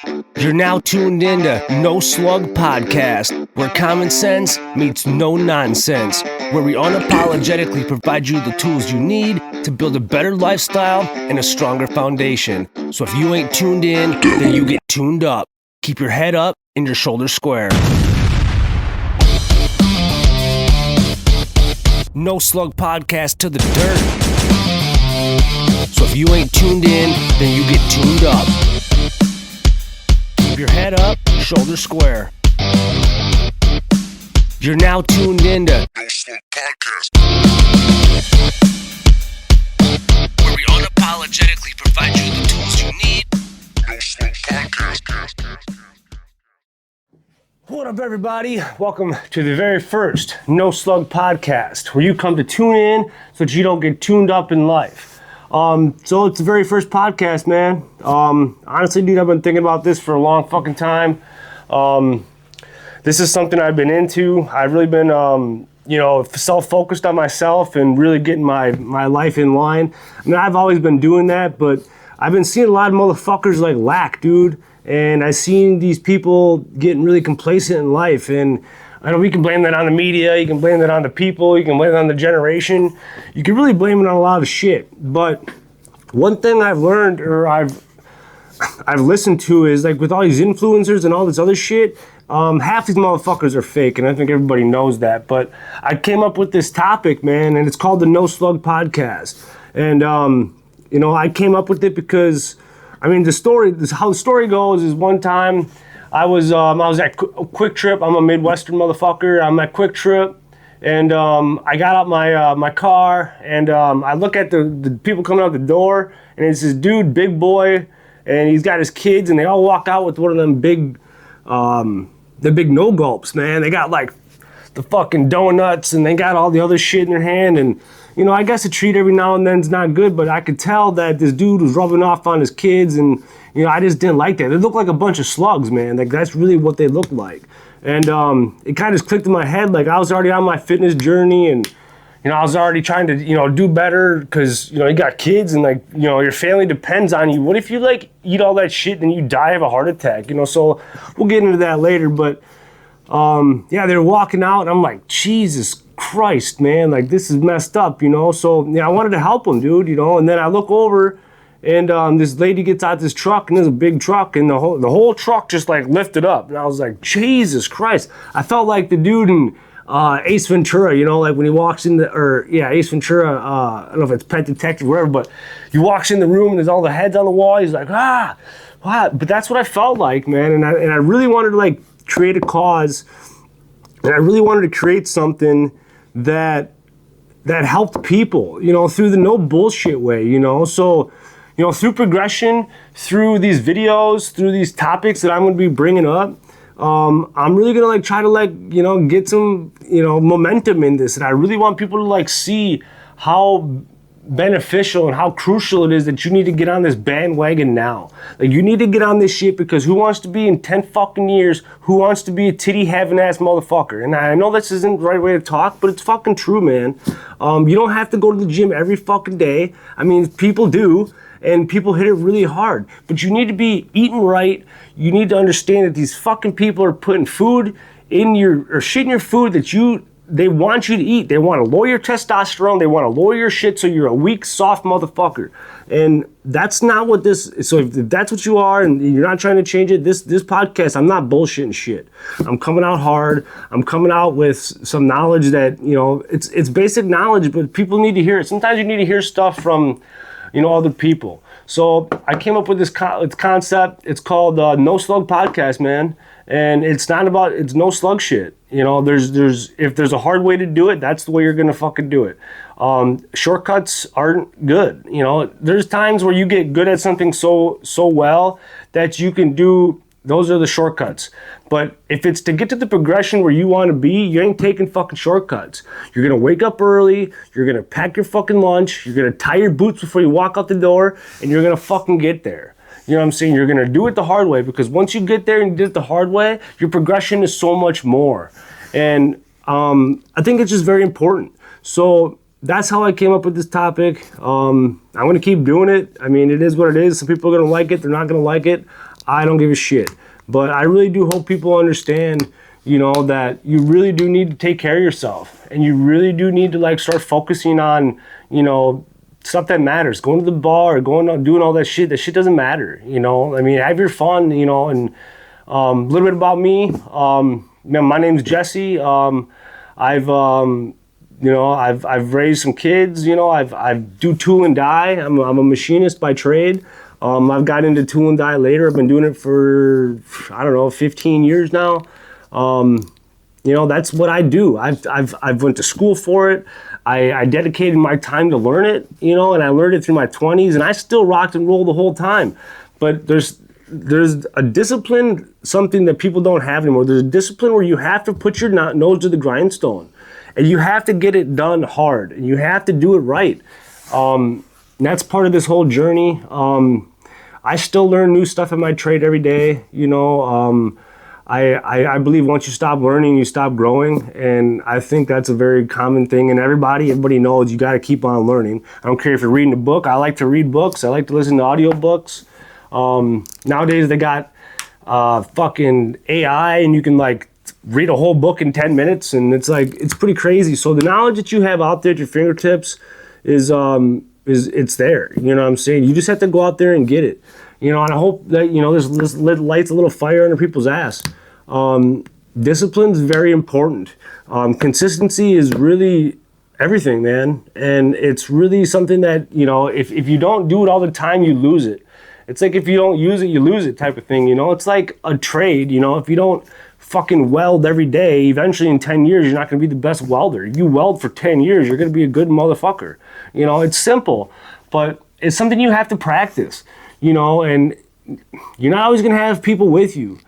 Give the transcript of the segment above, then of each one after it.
You're now tuned in to Noslug Podcast, where common sense meets no nonsense, where we unapologetically provide you the tools you need to build a better lifestyle and a stronger foundation. So if you ain't tuned in, then you get tuned up. Keep your head up and your shoulders square. Noslug Podcast to the dirt. So if you ain't tuned in, then you get tuned up. Keep your head up, shoulders square. You're now tuned in to Noslug Podcast, where we unapologetically provide you the tools you need. Noslug Podcast. What up, everybody? Welcome to the very first Noslug Podcast, where you come to tune in so that you don't get tuned up in life. So it's the very first podcast, man. Honestly, dude, I've been thinking about this for a long fucking time. This is something I've been into. I've really been, self-focused on myself and really getting my life in line. I mean, I've always been doing that, but I've been seeing a lot of motherfuckers like lack, dude. And I've seen these people getting really complacent in life. And I know we can blame that on the media, you can blame that on the people, you can blame it on the generation. You can really blame it on a lot of shit. But one thing I've learned, or I've listened to, is like with all these influencers and all this other shit, half these motherfuckers are fake, and I think everybody knows that. But I came up with this topic, man, and it's called the Noslug Podcast. And I came up with it because, I mean, how the story goes is one time I was at Quick Trip. I'm a Midwestern motherfucker. I'm at Quick Trip, and I got out my car, and I look at the people coming out the door, and it's this dude, big boy, and he's got his kids, and they all walk out with one of them big no gulps, man. They got like the fucking donuts, and they got all the other shit in their hand, and I guess a treat every now and then is not good, but I could tell that this dude was rubbing off on his kids, and I just didn't like that. They looked like a bunch of slugs, man. Like, that's really what they looked like. And it kind of just clicked in my head. Like, I was already on my fitness journey, and I was already trying to do better because you got kids, and like your family depends on you. What if you like eat all that shit and you die of a heart attack? So we'll get into that later. But they were walking out, and I'm like, Jesus Christ, man, like this is messed up, So I wanted to help them, dude, And then I look over, and this lady gets out this truck, and there's a big truck, and the whole truck just like lifted up, and I was like, Jesus Christ! I felt like the dude in Ace Ventura, like when he walks in Ace Ventura. I don't know if it's Pet Detective or whatever, but he walks in the room and there's all the heads on the wall. He's like, wow. But that's what I felt like, man, and I really wanted to like create a cause, and I really wanted to create something that helped people, through the no bullshit way, So, through progression, through these videos, through these topics that I'm going to be bringing up, I'm really going to try to get some, momentum in this. And I really want people to see how beneficial and how crucial it is that you need to get on this bandwagon now. Like, you need to get on this shit, because who wants to be in 10 fucking years, who wants to be a titty having ass motherfucker? And I know this isn't the right way to talk, but it's fucking true, man. You don't have to go to the gym every fucking day. I mean, people do, and people hit it really hard, but you need to be eating right. You need to understand that these fucking people are putting food in or shit in your food that they want you to eat. They want to lower your testosterone. They want to lower your shit so you're a weak, soft motherfucker. And that's not what this is. So if that's what you are and you're not trying to change it, this podcast, I'm not bullshitting shit. I'm coming out hard. I'm coming out with some knowledge that, it's basic knowledge, but people need to hear it. Sometimes you need to hear stuff from, other people. So I came up with this concept. It's called Noslug Podcast, man. And it's no slug shit. If there's a hard way to do it, that's the way you're gonna fucking do it. Shortcuts aren't good. There's times where you get good at something so well that you can do. Those are the shortcuts. But if it's to get to the progression where you want to be, you ain't taking fucking shortcuts. You're gonna wake up early. You're gonna pack your fucking lunch. You're gonna tie your boots before you walk out the door, and you're gonna fucking get there. You know what I'm saying? You're gonna do it the hard way, because once you get there and you did it the hard way, your progression is so much more. And I think it's just very important. So that's how I came up with this topic. I'm gonna keep doing it. I mean, it is what it is. Some people are gonna like it, they're not gonna like it. I don't give a shit. But I really do hope people understand, that you really do need to take care of yourself, and you really do need to like start focusing on, stuff that matters. Going to the bar, doing all that shit. That shit doesn't matter. I mean, have your fun. And a little bit about me. My name's Jesse. I've raised some kids. I do tool and die. I'm a machinist by trade. I've got into tool and die later. I've been doing it for 15 years now. That's what I do. I've went to school for it. I dedicated my time to learn it, and I learned it through my 20s, and I still rocked and rolled the whole time. But there's a discipline, something that people don't have anymore. There's a discipline where you have to put your nose to the grindstone, and you have to get it done hard, and you have to do it right. That's part of this whole journey. I still learn new stuff in my trade every day, I believe once you stop learning, you stop growing, and I think that's a very common thing. And everybody knows you got to keep on learning. I don't care if you're reading a book. I like to read books. I like to listen to audiobooks. Nowadays they got fucking AI, and you can like read a whole book in 10 minutes, and it's pretty crazy. So the knowledge that you have out there at your fingertips is it's there. You know what I'm saying? You just have to go out there and get it. And I hope that, this lights a little fire under people's ass. Discipline is very important. Consistency is really everything, man. And it's really something that, if you don't do it all the time, you lose it. It's like if you don't use it, you lose it type of thing, It's like a trade, if you don't fucking weld every day, eventually in 10 years, you're not going to be the best welder. If you weld for 10 years, you're going to be a good motherfucker. It's simple, but it's something you have to practice. And you're not always gonna have people with you,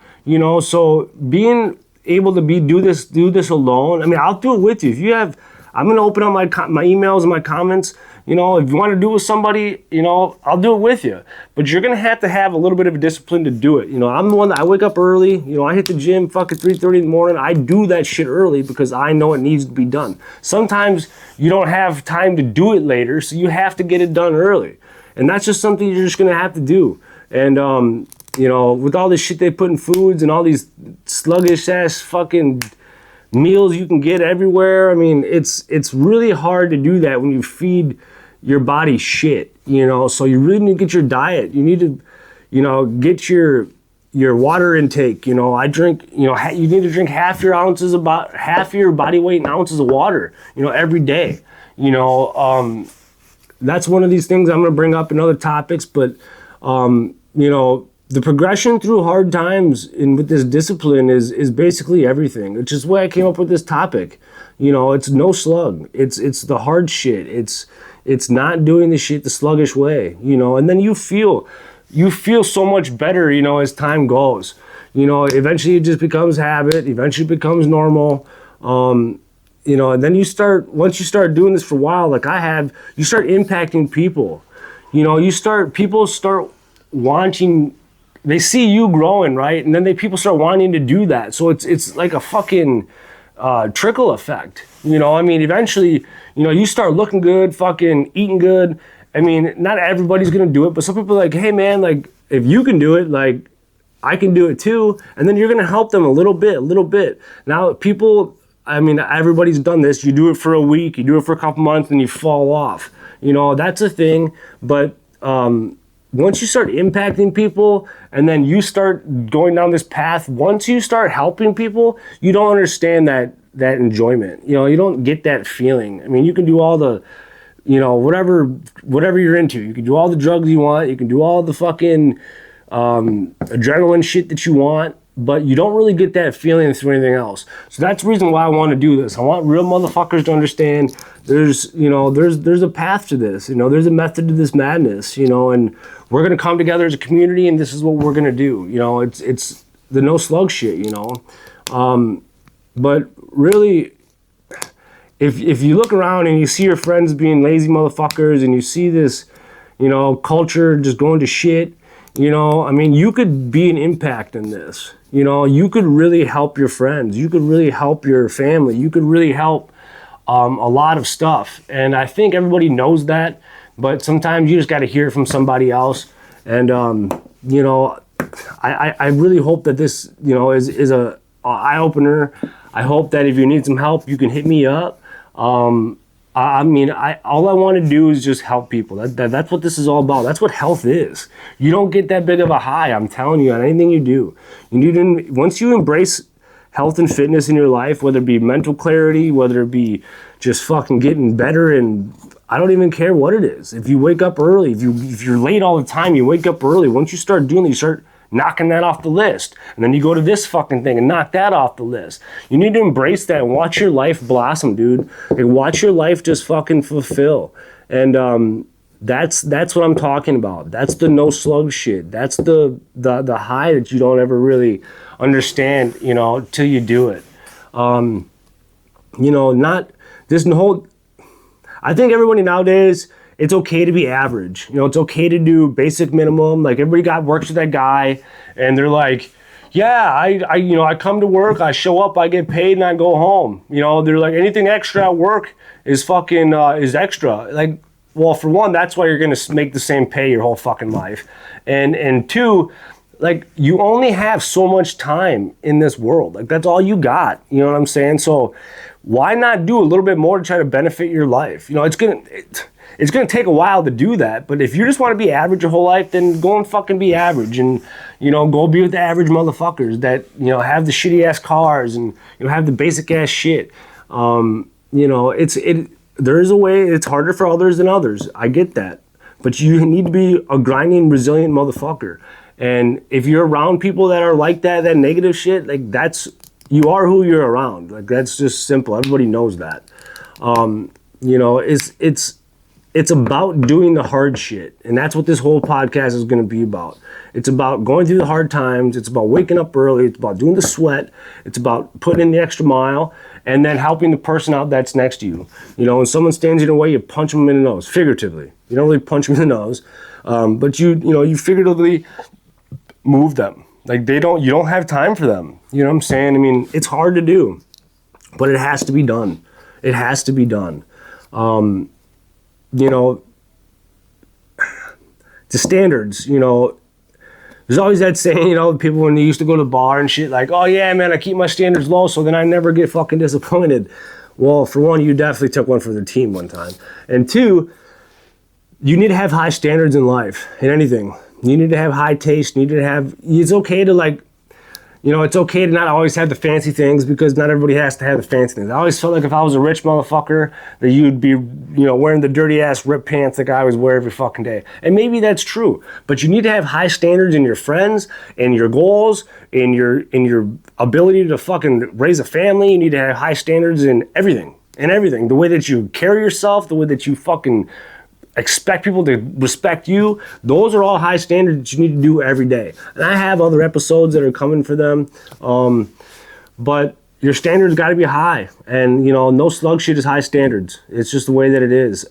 so being able to do this alone. I mean, I'll do it with you. I'm gonna open up my emails and my comments. If you want to do it with somebody, I'll do it with you. But you're gonna have to have a little bit of a discipline to do it. I'm the one that I wake up early. I hit the gym fucking 3:30 in the morning. I do that shit early because I know it needs to be done. Sometimes you don't have time to do it later, so you have to get it done early. And that's just something you're just gonna have to do. And with all this shit they put in foods and all these sluggish ass fucking meals you can get everywhere, I mean, it's really hard to do that when you feed your body shit. So you really need to get your diet. You need to, get your water intake. I drink. You need to drink half your body weight in ounces of water. Every day. That's one of these things I'm going to bring up in other topics, but, the progression through hard times with this discipline is basically everything, which is why I came up with this topic. It's no slug. It's the hard shit. It's not doing the shit the sluggish way, and then you feel so much better, as time goes. Eventually it just becomes habit, eventually it becomes normal. And then once you start doing this for a while, like I have, you start impacting people. People start wanting, they see you growing, right? And then people start wanting to do that. So it's like a fucking trickle effect. I mean, eventually, you start looking good, fucking eating good. I mean, not everybody's gonna do it, but some people are like, hey man, like if you can do it, like I can do it too. And then you're gonna help them a little bit. Now everybody's done this. You do it for a week, you do it for a couple months, and you fall off. That's a thing. But once you start impacting people, and then you start going down this path, once you start helping people, you don't understand that enjoyment. You don't get that feeling. I mean, you can do all the, whatever you're into. You can do all the drugs you want. You can do all the fucking adrenaline shit that you want. But you don't really get that feeling through anything else. So that's the reason why I want to do this. I want real motherfuckers to understand there's a path to this. There's a method to this madness. And we're gonna come together as a community, and this is what we're gonna do. It's the no slug shit. But really, if you look around and you see your friends being lazy motherfuckers, and you see this, culture just going to shit. You could be an impact in this. You could really help your friends. You could really help your family. You could really help a lot of stuff. And I think everybody knows that, but sometimes you just got to hear it from somebody else. And, I really hope that this, is a eye opener. I hope that if you need some help, you can hit me up. All I want to do is just help people. That's what this is all about. That's what health is. You don't get that big of a high, I'm telling you, on anything you do. Once you embrace health and fitness in your life, whether it be mental clarity, whether it be just fucking getting better, and I don't even care what it is. If you wake up early, if you're late all the time, you wake up early. Once you start doing it, you start knocking that off the list. And then you go to this fucking thing and knock that off the list. You need to embrace that and watch your life blossom, dude. Like, watch your life just fucking fulfill. And that's what I'm talking about. That's the no slug shit. That's the high that you don't ever really understand, till you do it. Not this whole. I think everybody nowadays, it's okay to be average. It's okay to do basic minimum. Like, everybody works with that guy, and they're like, yeah, I come to work, I show up, I get paid, and I go home. They're like, anything extra at work is fucking is extra. Like, well, for one, that's why you're gonna make the same pay your whole fucking life, and two, like, you only have so much time in this world. Like, that's all you got. You know what I'm saying? So why not do a little bit more to try to benefit your life? It's gonna take a while to do that, but if you just want to be average your whole life, then go and fucking be average, and go be with the average motherfuckers that have the shitty ass cars and have the basic ass shit. There is a way. It's harder for others than others. I get that, but you need to be a grinding, resilient motherfucker. And if you're around people that are like that negative shit, like, you are who you're around. Like, that's just simple. Everybody knows that. It's about doing the hard shit. And that's what this whole podcast is going to be about. It's about going through the hard times. It's about waking up early. It's about doing the sweat. It's about putting in the extra mile and then helping the person out that's next to you. When someone stands in your way, you punch them in the nose, figuratively. You don't really punch them in the nose, but you figuratively move them. Like, you don't have time for them. You know what I'm saying? I mean, it's hard to do, but it has to be done. It has to be done. The standards, there's always that saying, people when they used to go to the bar and shit, like, oh yeah, man, I keep my standards low so then I never get fucking disappointed. Well, for one, you definitely took one for the team one time. And two, you need to have high standards in life, in anything. You need to have high taste. It's okay to it's okay to not always have the fancy things, because not everybody has to have the fancy things. I always felt like if I was a rich motherfucker, that you'd be, wearing the dirty ass ripped pants like I always wear every fucking day. And maybe that's true, but you need to have high standards in your friends, in your goals, in your ability to fucking raise a family. You need to have high standards in everything. The way that you carry yourself, the way that you fucking expect people to respect you. Those are all high standards that you need to do every day. And I have other episodes that are coming for them. But your standards got to be high. And, no slug shit is high standards. It's just the way that it is.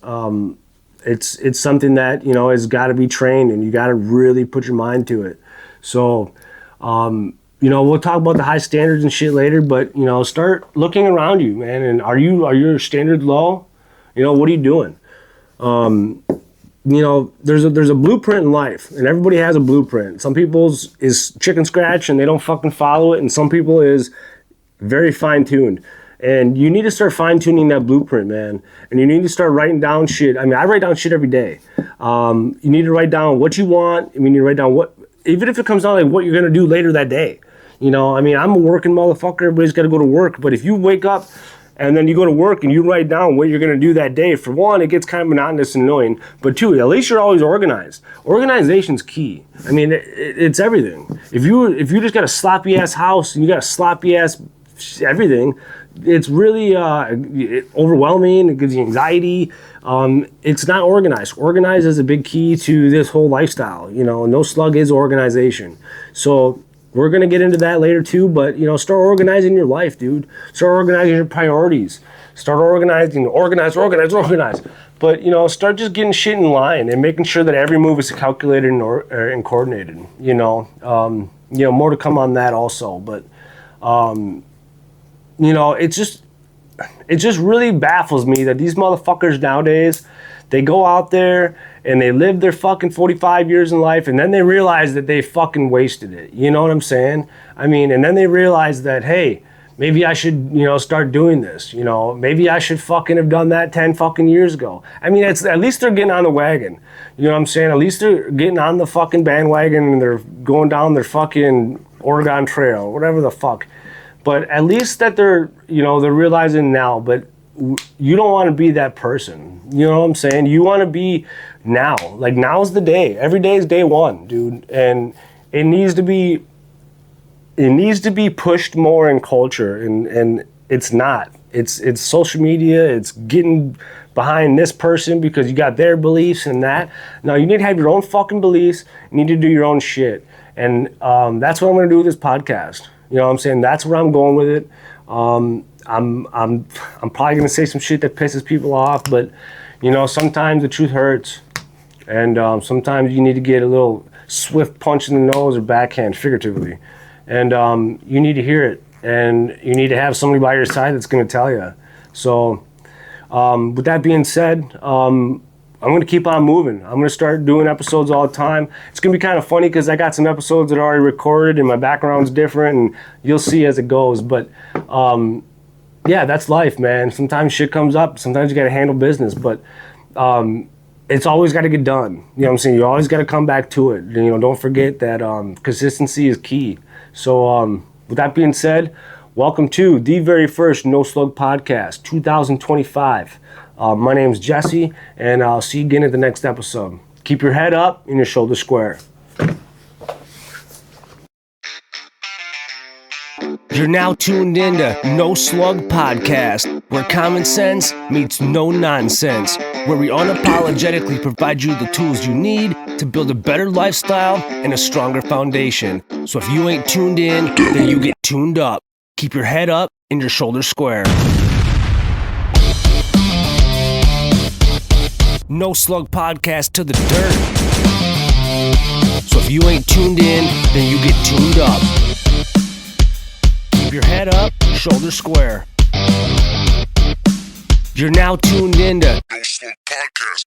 It's something that, has got to be trained, and you got to really put your mind to it. So, we'll talk about the high standards and shit later, but, start looking around you, man. And are your standards low? What are you doing? There's a blueprint in life, and everybody has a blueprint. Some people's is chicken scratch and they don't fucking follow it, and some people is very fine-tuned. And you need to start fine-tuning that blueprint, man. And you need to start writing down shit. I mean, I write down shit every day. You need to write down what you want. You need to write down even if it comes down like what you're gonna do later that day. I'm a working motherfucker. Everybody's got to go to work. But if you wake up and then you go to work and you write down what you're going to do that day, for one, it gets kind of monotonous and annoying. But two, at least you're always organized. Organization's key. I mean, it's everything. If you just got a sloppy ass house and you got a sloppy ass everything, it's really overwhelming. It gives you anxiety. It's not organized. Organized is a big key to this whole lifestyle. No slug is organization. So we're going to get into that later too, but, start organizing your life, dude. Start organizing your priorities. Start organizing, organize. But, start just getting shit in line and making sure that every move is calculated and coordinated, more to come on that also. But, it just really baffles me that these motherfuckers nowadays, They go out there and they live their fucking 45 years in life, and then they realize that they fucking wasted it. You know what I'm saying? I mean, and then they realize that, hey, maybe I should, start doing this. Maybe I should fucking have done that 10 fucking years ago. I mean, at least they're getting on the wagon. You know what I'm saying? At least they're getting on the fucking bandwagon and they're going down their fucking Oregon Trail, whatever the fuck. But at least that they're realizing now. But you don't want to be that person. You know what I'm saying? You want to be now. Like, now's the day. Every day is day one, dude. And it needs to be pushed more in culture, and it's not. It's social media. It's getting behind this person because you got their beliefs and that. No, you need to have your own fucking beliefs. You need to do your own shit, and that's what I'm gonna do with this podcast. You know what I'm saying? That's where I'm going with it. I'm probably gonna say some shit that pisses people off, but sometimes the truth hurts, and sometimes you need to get a little swift punch in the nose or backhand, figuratively. And you need to hear it, and you need to have somebody by your side that's going to tell you. So with that being said, I'm going to keep on moving. I'm going to start doing episodes all the time. It's going to be kind of funny because I got some episodes that are already recorded and my background's different, and you'll see as it goes. But yeah, that's life, man. Sometimes shit comes up. Sometimes you got to handle business, but it's always got to get done. You know what I'm saying? You always got to come back to it. Don't forget that consistency is key. So with that being said, welcome to the very first Noslug Podcast 2025. My name's Jesse, and I'll see you again at the next episode. Keep your head up and your shoulders square. You're now tuned in to Noslug Podcast, where common sense meets no nonsense, where we unapologetically provide you the tools you need to build a better lifestyle and a stronger foundation. So if you ain't tuned in, then you get tuned up. Keep your head up and your shoulders square. Noslug Podcast to the dirt. So if you ain't tuned in, then you get tuned up. Keep your head up, shoulders square. You're now tuned into Noslug Podcast.